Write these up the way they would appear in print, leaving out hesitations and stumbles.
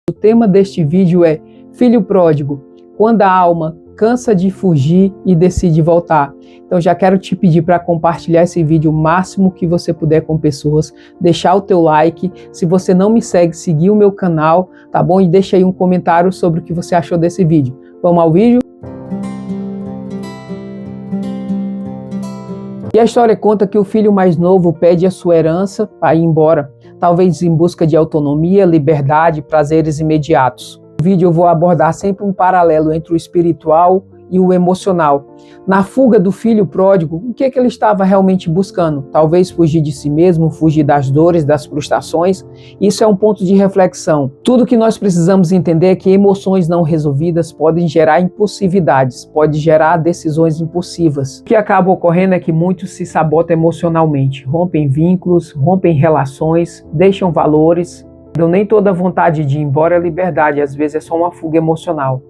O tema deste vídeo é Filho Pródigo, quando a alma cansa de fugir e decide voltar. Então já quero te pedir para compartilhar esse vídeo o máximo que você puder com pessoas, deixar o teu like, se você não me segue, seguir o meu canal, tá bom? E deixa aí um comentário sobre o que você achou desse vídeo. Vamos ao vídeo? E a história conta que o filho mais novo pede a sua herança para ir embora, talvez em busca de autonomia, liberdade, prazeres imediatos. No vídeo eu vou abordar sempre um paralelo entre o espiritual e o emocional. Na fuga do filho pródigo, o que ele estava realmente buscando? Talvez fugir de si mesmo, fugir das dores, das frustrações. Isso é um ponto de reflexão. Tudo que nós precisamos entender é que emoções não resolvidas podem gerar impulsividades, pode gerar decisões impulsivas. O que acaba ocorrendo é que muitos se sabotam emocionalmente, rompem vínculos, rompem relações, deixam valores. Então, nem toda vontade de ir embora é liberdade, às vezes é só uma fuga emocional.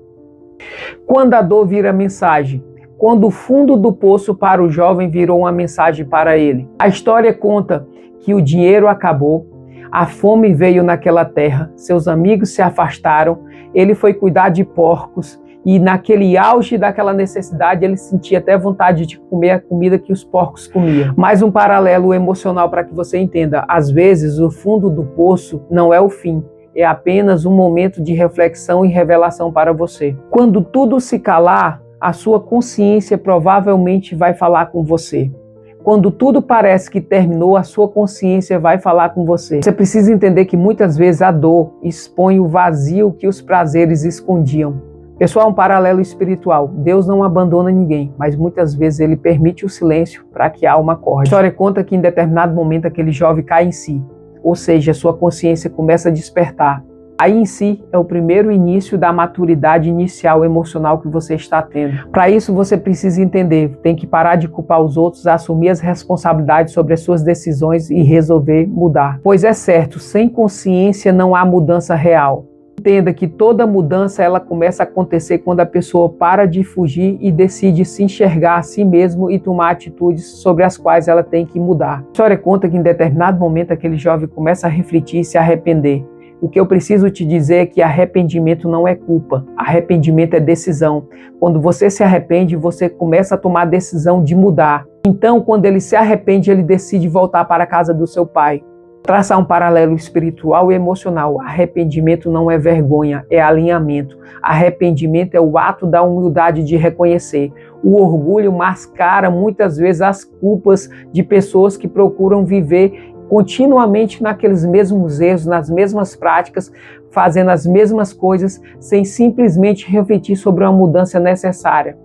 Quando a dor vira mensagem, quando o fundo do poço para o jovem virou uma mensagem para ele. A história conta que o dinheiro acabou, a fome veio naquela terra, seus amigos se afastaram, ele foi cuidar de porcos e naquele auge daquela necessidade ele sentia até vontade de comer a comida que os porcos comiam. Mais um paralelo emocional para que você entenda, às vezes o fundo do poço não é o fim. É apenas um momento de reflexão e revelação para você. Quando tudo se calar, a sua consciência provavelmente vai falar com você. Quando tudo parece que terminou, a sua consciência vai falar com você. Você precisa entender que muitas vezes a dor expõe o vazio que os prazeres escondiam. Pessoal, um paralelo espiritual. Deus não abandona ninguém, mas muitas vezes ele permite o silêncio para que a alma acorde. A história conta que em determinado momento aquele jovem cai em si. Ou seja, sua consciência começa a despertar. Aí em si é o primeiro início da maturidade inicial emocional que você está tendo. Para isso você precisa entender, tem que parar de culpar os outros, assumir as responsabilidades sobre as suas decisões e resolver mudar. Pois é certo, sem consciência não há mudança real. Entenda que toda mudança ela começa a acontecer quando a pessoa para de fugir e decide se enxergar a si mesmo e tomar atitudes sobre as quais ela tem que mudar. A história conta que em determinado momento aquele jovem começa a refletir e se arrepender. O que eu preciso te dizer é que arrependimento não é culpa, arrependimento é decisão. Quando você se arrepende, você começa a tomar a decisão de mudar. Então, quando ele se arrepende, ele decide voltar para a casa do seu pai. Traçar um paralelo espiritual e emocional. Arrependimento não é vergonha, é alinhamento. Arrependimento é o ato da humildade de reconhecer. O orgulho mascara muitas vezes as culpas de pessoas que procuram viver continuamente naqueles mesmos erros, nas mesmas práticas, fazendo as mesmas coisas, sem simplesmente refletir sobre uma mudança necessária.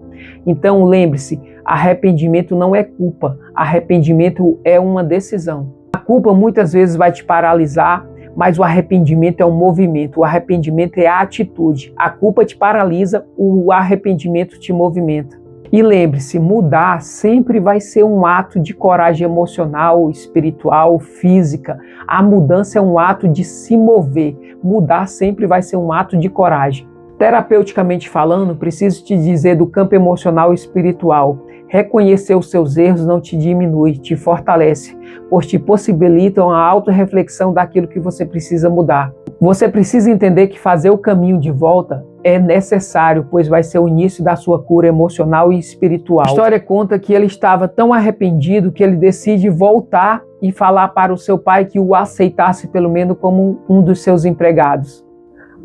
Então lembre-se, arrependimento não é culpa, arrependimento é uma decisão. A culpa muitas vezes vai te paralisar, mas o arrependimento é um movimento, o arrependimento é a atitude. A culpa te paralisa, o arrependimento te movimenta. E lembre-se, mudar sempre vai ser um ato de coragem emocional, espiritual, física. A mudança é um ato de se mover. Mudar sempre vai ser um ato de coragem. Terapeuticamente falando, preciso te dizer do campo emocional e espiritual. Reconhecer os seus erros não te diminui, te fortalece, pois te possibilitam a autorreflexão daquilo que você precisa mudar. Você precisa entender que fazer o caminho de volta é necessário, pois vai ser o início da sua cura emocional e espiritual. A história conta que ele estava tão arrependido que ele decide voltar e falar para o seu pai que o aceitasse pelo menos como um dos seus empregados.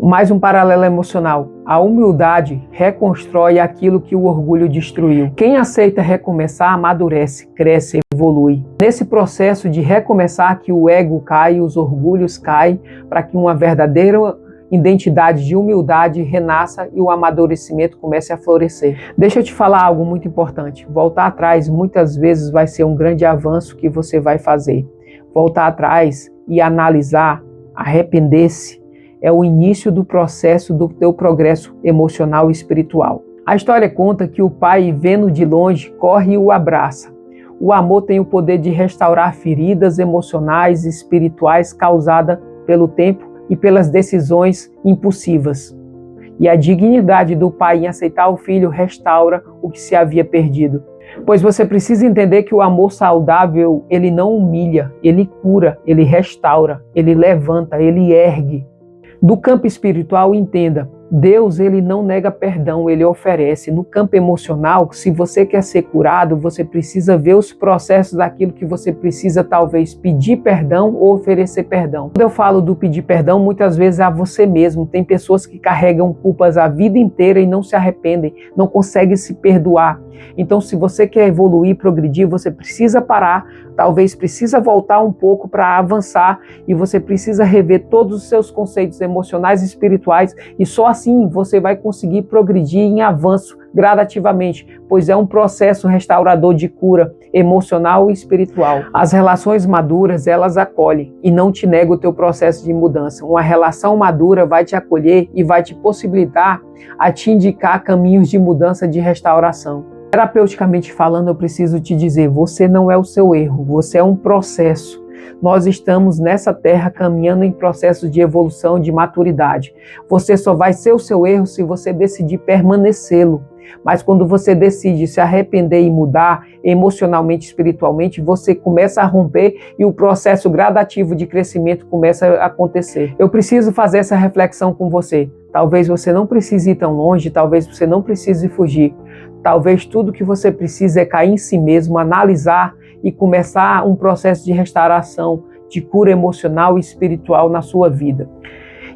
Mais um paralelo emocional. A humildade reconstrói aquilo que o orgulho destruiu. Quem aceita recomeçar, amadurece, cresce, evolui. Nesse processo de recomeçar que o ego cai, os orgulhos caem, para que uma verdadeira identidade de humildade renasça e o amadurecimento comece a florescer. Deixa eu te falar algo muito importante. Voltar atrás muitas vezes vai ser um grande avanço que você vai fazer. Voltar atrás e analisar, arrepender-se, é o início do processo do teu progresso emocional e espiritual. A história conta que o pai, vendo de longe, corre e o abraça. O amor tem o poder de restaurar feridas emocionais e espirituais causadas pelo tempo e pelas decisões impulsivas. E a dignidade do pai em aceitar o filho restaura o que se havia perdido. Pois você precisa entender que o amor saudável, ele não humilha, ele cura, ele restaura, ele levanta, ele ergue. Do campo espiritual, entenda, Deus, ele não nega perdão, ele oferece. No campo emocional, se você quer ser curado, você precisa ver os processos daquilo que você precisa talvez pedir perdão ou oferecer perdão. Quando eu falo do pedir perdão, muitas vezes é a você mesmo. Tem pessoas que carregam culpas a vida inteira e não se arrependem, não conseguem se perdoar. Então, se você quer evoluir, progredir, você precisa parar, talvez precisa voltar um pouco para avançar e você precisa rever todos os seus conceitos emocionais e espirituais e só assim você vai conseguir progredir em avanço gradativamente, pois é um processo restaurador de cura emocional e espiritual. As relações maduras, elas acolhem e não te negam o teu processo de mudança. Uma relação madura vai te acolher e vai te possibilitar a te indicar caminhos de mudança, de restauração. Terapeuticamente falando, eu preciso te dizer, você não é o seu erro, você é um processo. Nós estamos nessa terra caminhando em processo de evolução, de maturidade. Você só vai ser o seu erro se você decidir permanecê-lo. Mas quando você decide se arrepender e mudar emocionalmente, espiritualmente, você começa a romper e o processo gradativo de crescimento começa a acontecer. Eu preciso fazer essa reflexão com você. Talvez você não precise ir tão longe, talvez você não precise fugir. Talvez tudo que você precisa é cair em si mesmo, analisar e começar um processo de restauração, de cura emocional e espiritual na sua vida.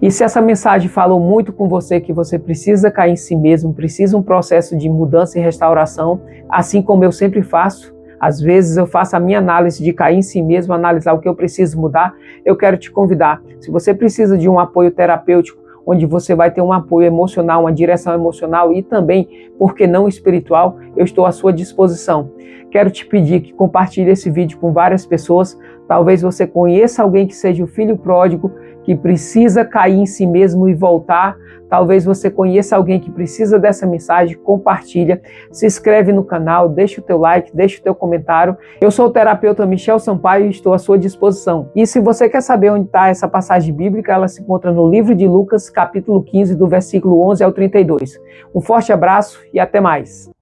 E se essa mensagem falou muito com você, que você precisa cair em si mesmo, precisa um processo de mudança e restauração, assim como eu sempre faço, às vezes eu faço a minha análise de cair em si mesmo, analisar o que eu preciso mudar, eu quero te convidar. Se você precisa de um apoio terapêutico, onde você vai ter um apoio emocional, uma direção emocional e também, por que não espiritual, eu estou à sua disposição. Quero te pedir que compartilhe esse vídeo com várias pessoas. Talvez você conheça alguém que seja o filho pródigo, que precisa cair em si mesmo e voltar. Talvez você conheça alguém que precisa dessa mensagem, compartilha, se inscreve no canal, deixa o teu like, deixa o teu comentário. Eu sou o terapeuta Michel Sampaio e estou à sua disposição. E se você quer saber onde está essa passagem bíblica, ela se encontra no livro de Lucas, capítulo 15, do versículo 11 ao 32. Um forte abraço e até mais.